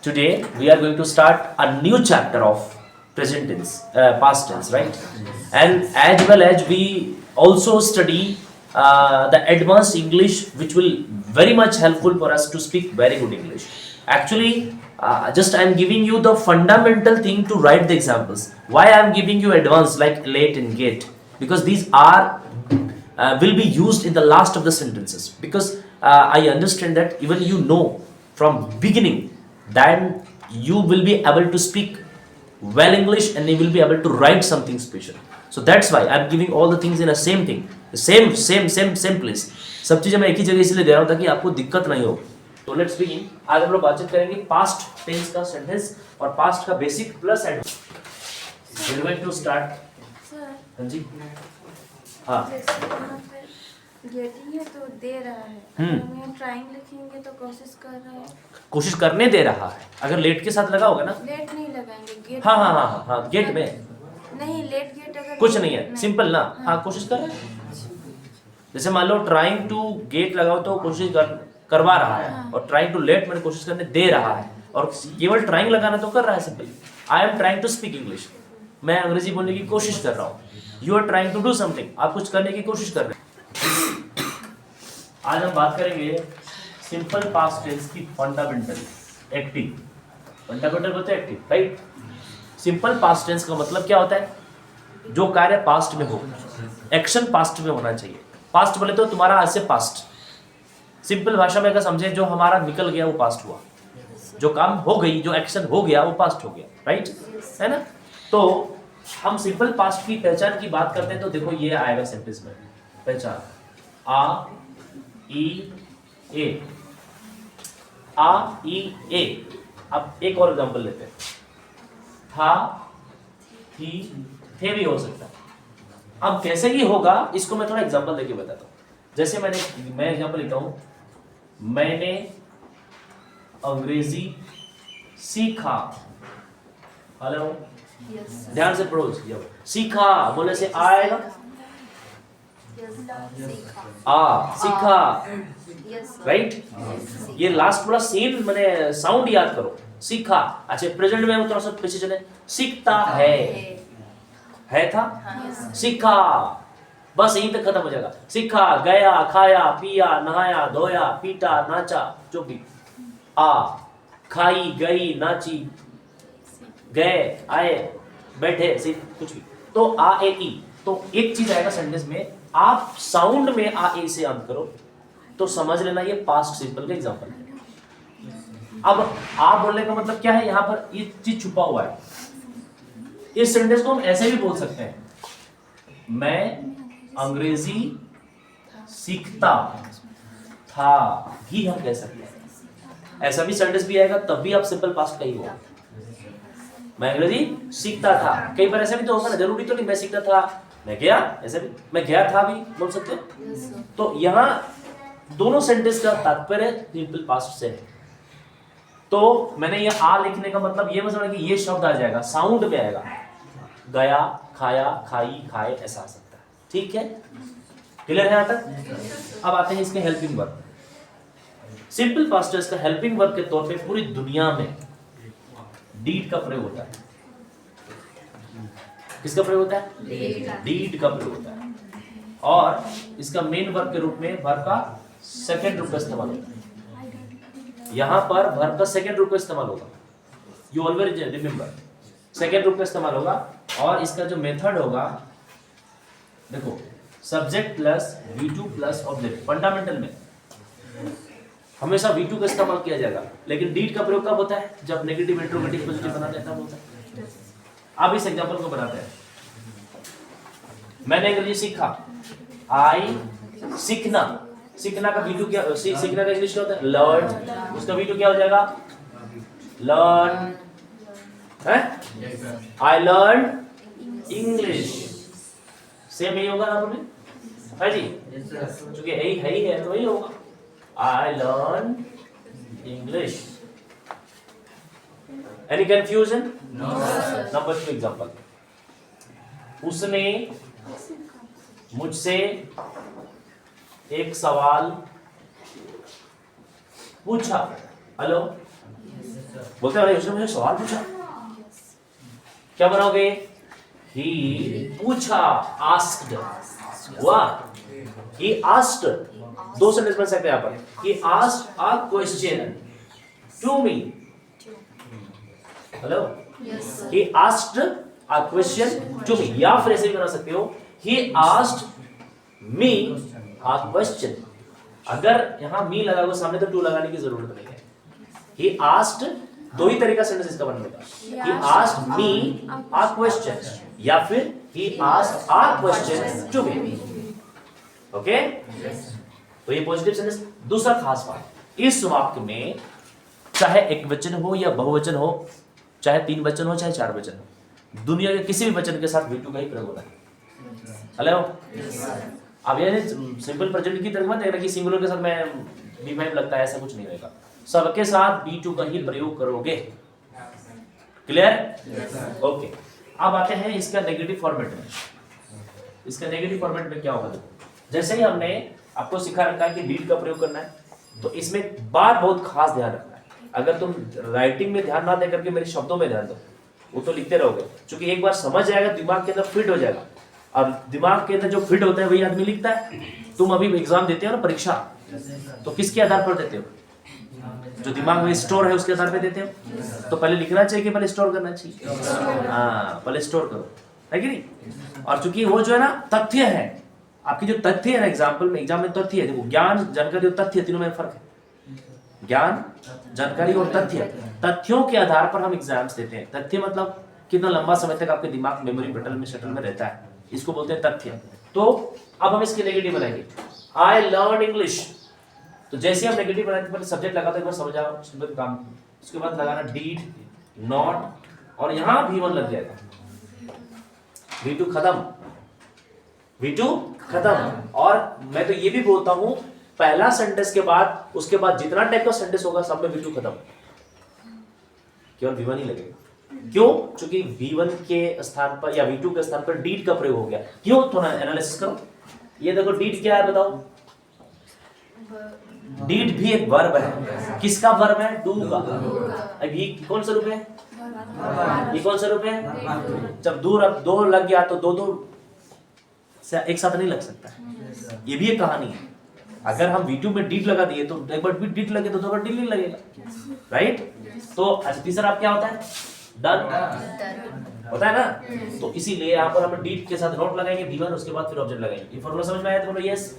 Today we are going to start a new chapter of present tense, past tense, right? And as well as we also study the advanced English, which will very much helpful for us to speak very good English. Actually, just I am giving you the fundamental thing to write the examples. Why I am giving you advanced like late and get? Because these are will be used in the last of the sentences. Because I understand that even you know from beginning, then you will be able to speak well English and you will be able to write something special. So that's why I'm giving all the things in a same thing, same place. सब चीजें मैं एक ही जगह इसलिए दे रहा हूँ ताकि आपको दिक्कत नहीं हो. तो लेट्स बिगिन. आज हम लोग बातचीत करेंगे पास्ट टेंस का सेंटेंस और पास्ट का basic plus advance. We are going to start. हाँ जी. हाँ. गेटिंग है तो दे रहा है. हम यहाँ ट्राइंग लिखेंगे तो कोशिश कर रहा है. कोशिश करने दे रहा है. अगर लेट के साथ लगा होगा ना. लेट नहीं लगाएंगे. गेट. हाँ हाँ हाँ हाँ गेट में. नहीं लेट गेट अगर. कुछ नहीं है. सिंपल ना. हाँ कोशिश कर रहा है. जैसे मान लो ट्राइंग टू गेट लगाओ तो कोशिश करवा रहा है. और ट्राइंग टू लेट मैंने कोशिश करने दे रहा है. और केवल ट्राइंग लगाना तो कर रहा है simple. I am trying to speak English. मैं अंग्रेजी बोलने की कोशिश कर रहा हूँ. You are trying to do something. आप कुछ करने की कोशिश कर रहे हैं. आज हम बात करेंगे सिंपल पास्ट टेंस की फंडामेंटल एक्टिव. फंडामेंटल बोलते हैं active, right. Simple past tense का मतलब क्या होता है? जो कार्य पास्ट में हो, एक्शन पास्ट में होना चाहिए. पास्ट बोले तो तुम्हारा आज से पास्ट. सिंपल भाषा में अगर समझे, जो हमारा निकल गया वो पास्ट हुआ. जो काम हो गई, जो एक्शन हो गया वो पास्ट हो गया, राइट है ना. तो हम सिंपल पास्ट की पहचान की बात करते हैं तो देखो ये आएगा सेंटेंस में. पहचान आ ई ए. आ ई ए. अब एक और एग्जांपल लेते हैं. था थी थे भी हो सकता है. अब कैसे ही होगा इसको मैं थोड़ा एग्जांपल देके बताता हूँ. जैसे मैं एग्जांपल लेता हूँ. मैंने अंग्रेजी सीखा. हेलो. ध्यान से पढ़ो. सीखा बोले से आएगा. सीखा, राइट. ये लास्ट पूरा सेम मैंने साउंड याद करो. सीखा. अच्छा प्रेजेंट में थोड़ा सा पीछे चले. सीखता है था. सीखा. बस यहीं तक खत्म हो जाएगा. सीखा, गया, खाया, पिया, नहाया, धोया, पीटा, नाचा, जो भी. आ खाई, गई, नाची, गए, आए, बैठे, कुछ भी. तो आ ए ई. तो एक चीज आएगा सेंटेंस में. आप साउंड में आ ए से अंत करो तो समझ लेना ये पास्ट सिंपल का एग्जांपल है. अब आप बोलने का मतलब क्या है? यहाँ पर ये चीज छुपा हुआ है. इस सेंटेंस को हम ऐसे भी बोल सकते हैं. मैं अंग्रेजी सीखता था भी हम कह सकते हैं. ऐसा भी सेंटेंस भी आएगा तब भी आप सिंपल पास्ट का ही होगा. मैं अंग्रेजी सीखता था. कई बार ऐसा भी तो होगा ना. जरूरी तो नहीं मैं सीखता था मैं गया. ऐसा भी मैं गया था भी बोल सकते हैं. तो यहाँ दोनों सेंटेंस का तात्पर्य सिंपल पास्ट से है. तो मैंने ये आ लिखने का मतलब ये समझना कि ये शब्द आ जाएगा साउंड में आएगा. गया, खाया, खाई, खाए, ऐसा आ सकता है. ठीक है. क्लियर है यहाँ तक. अब आते हैं इसके helping verb. Simple past tense का हेल्पिंग वर्ब के तौर पे पूरी दुनिया में डीड का प्रयोग होता है. किसका प्रयोग होता है? डीड का प्रयोग होता है. और इसका मेन वर्ब के रूप में वर्ब का सेकंड रूप का इस्तेमाल होता है. यहां पर वर्ब का सेकंड रूप का इस्तेमाल होगा. यू ऑलवेज रिमेंबर सेकंड रूप का इस्तेमाल होगा. और इसका जो मेथड होगा देखो, subject plus V2 plus object. Fundamental में हमेशा V2 का इस्तेमाल किया जाएगा. लेकिन डीड का प्रयोग कब होता है? जब नेगेटिव इंट्रोगेटिव पॉजिटिव बनाते हैं तब होता है. अब इस एग्जांपल को बनाते हैं. मैंने अंग्रेजी सीखा. आई सीखना. सीखना का V2 क्या? सीखना का इंग्लिश क्या होता है? लर्न. उसका V2 क्या हो जाएगा? लर्न. है? आई लर्न इंग्लिश. सेम यही होगा ना आपने? है जी. क्योंकि यही है तो यही होगा. आई learn English. Any confusion? No. Number 2 example. उसने मुझसे एक सवाल पूछा. हेलो. बोलते हैं उसने मुझे सवाल पूछा, क्या बनाओगे? ही पूछा, आस्क्ड, हुआ he asked, दो सेंटेंस बन सकते हैं यहाँ पर, he asked a question to me, hello, he asked a question to me, या फिर ऐसे भी बना सकते हो he asked me a question। अगर यहाँ me लगा हुआ सामने तो to लगाने की जरूरत नहीं है। he asked, दो ही तरीका सेंटेंस इसका बनने का, he asked me a question या फिर he asked a question to me, okay? तो ये पॉजिटिव सेंटेंस। दूसरा खास बात, इस वाक्य में चाहे एक वचन हो या बहुवचन हो, चाहे तीन वचन हो चाहे चार वचन हो, दुनिया के किसी भी वचन के साथ V2 का ही प्रयोग होता है। हेलो, अब ये सिंपल प्रेजेंट की तरह मत देखना कि सिंगुलर के साथ मैं V5 लगता है, ऐसा कुछ नहीं रहेगा, सबके साथ V2 का ही प्रयोग करोगे। क्लियर? ओके, अब आते हैं इसका नेगेटिव फॉर्मेट में। इसका नेगेटिव फॉर्मेट में क्या होगा? जैसे ही हमने आपको सिखा रखा है कि डीड का प्रयोग करना है, तो इसमें बात बहुत खास ध्यान रखना है। अगर तुम राइटिंग में ध्यान ना दे करके मेरे शब्दों में ध्यान दो, वो तो लिखते रहोगे, क्योंकि एक बार समझ जाएगा दिमाग के अंदर फिट हो जाएगा, और दिमाग के अंदर जो फिट होता है वही आदमी लिखता है। तुम अभी एग्जाम देते हो ना, परीक्षा, तो किसके आधार पर देते हो? जो दिमाग में स्टोर है उसके आधार पर देते हो। तो पहले लिखना चाहिए कि पहले स्टोर करना चाहिए? हाँ, पहले स्टोर करो, है कि नहीं? और चूंकि वो जो है ना तथ्य है, आपकी जो तथ्य है ना, एग्जाम में तथ्य है, देखो ज्ञान, जानकारी और तथ्य, तीनों में फर्क है। ज्ञान, जानकारी और तथ्य, तथ्यों के आधार पर हम एग्जाम्स देते हैं। तथ्य मतलब कितना लंबा समय तक आपके दिमाग मेमोरी शटल में रहता है, इसको बोलते हैं तथ्य। तो अब हम इसके नेगेटिव बनाएंगे। आई लर्न इंग्लिश, तो जैसे हम नेगेटिव बनाते पहले सब्जेक्ट लगाते एक बार समझ आओ काम, उसके बाद लगाना डीड, नॉट, और यहां V1 लग जाएगा, V2 खत्म, V2 खत्म। और मैं तो ये भी बोलता हूं, पहला सेंटेंस के बाद उसके बाद जितना टाइप का सेंटेंस होगा सब में V2 खत्म, केवल V1 ही लगेगा। क्यों? क्योंकि V1 के स्थान पर या V2 के स्थान पर डीड का प्रयोग हो गया। क्यों? थोड़ा एनालिसिस करो। ये देखो डीड क्या है बताओ? डीड भी एक वर्ब है। किसका वर्ब है? डू का। अब ये कौन सा रूप है? ये कौन सा रूप है? जब दो लग गया तो दो एक साथ नहीं लग सकता। ये भी एक कहानी है। अगर हम V2 में डीड लगा दिए तो एक बार भी डीड लगे तो दो बार डीड नहीं लगेगा, राइट? तो तीसरा आप क्या होता है? डन होता है ना। तो इसीलिए यहाँ पर हम डीड के साथ नोट लगाएंगे V1, उसके बाद फिर ऑब्जेक्ट लगाएंगे। ये फॉर्मूला समझ में आया तो बोलो यस।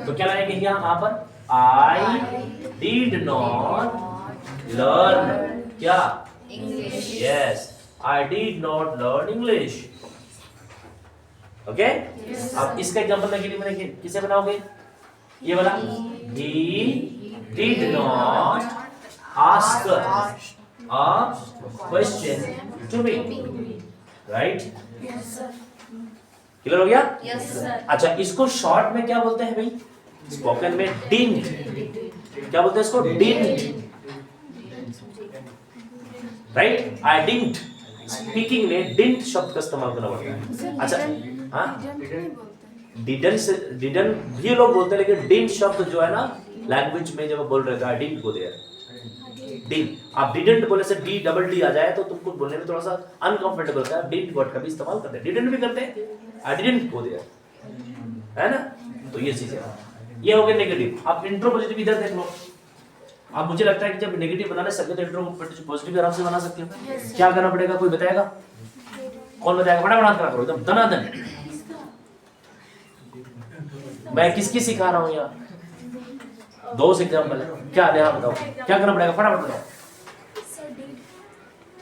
तो क्या लगाएंगे यहाँ पर? आई डिड नॉट लर्न क्या? English. Yes, I did not learn English. Okay, अब इसका एग्जांपल नेगेटिव में किसे बनाओगे? ये वाला, he did not ask a question to me, right? Clear हो गया? Yes sir. अच्छा, इसको शॉर्ट में क्या बोलते हैं भाई? स्पोकन में didn't, क्या बोलते हैं इसको? didn't, right? I didn't, speaking में didn't शब्द का इस्तेमाल करना पड़ता है। अच्छा, हाँ, डिडन भी लोग बोलते हैं, लेकिन डिन शब्द जो है ना लैंग्वेज में जब बोल रहे थे, आई डिडंट गो देयर, डिन। आप डिडंट बोले से डी डबल डी आ जाए तो तुमको बोलने में थोड़ा सा अनकंफर्टेबल होता है। डिडंट वर्ड का भी इस्तेमाल करते हैं, डिडंट भी करते हैं, आई डिडंट गो देयर, है ना? तो ये चीज है, ये हो गया नेगेटिव। आप इंट्रो पॉजिटिव इधर देख लो। अब मुझे लगता है कि जब नेगेटिव बनाने सकते तो इंट्रो पॉजिटिव आराम से बना सकते हो। क्या करना पड़ेगा, कोई बताएगा? कौन बताएगा? फटाफट करा करो, एकदम दनादन। मैं किसकी सिखा रहा हूँ यहाँ? दो एग्जाम्पल है। क्या है? बताओ क्या करना पड़ेगा, फटाफट बताओ।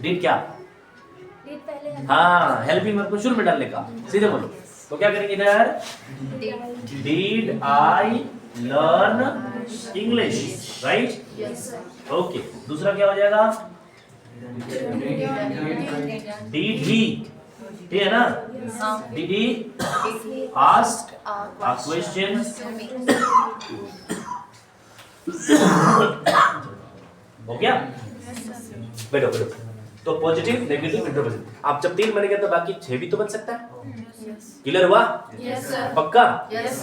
डीड क्या? हाँ, हेल्पिंग वर्ब को शुरू में डालने का, सीधे बोलो। तो क्या करेंगे इधर? Did I learn English, right? Okay, दूसरा क्या हो जाएगा? डीड ही, ठीक है ना? Did he ask a question? हो गया? बैठो बैठो। तो पॉजिटिव, नेगेटिव, इंट्रोवर्जन। आप जब 3 बनेंगे तो बाकी 6 भी तो बन सकता है। क्लियर हुआ? Yes sir. पक्का? यस।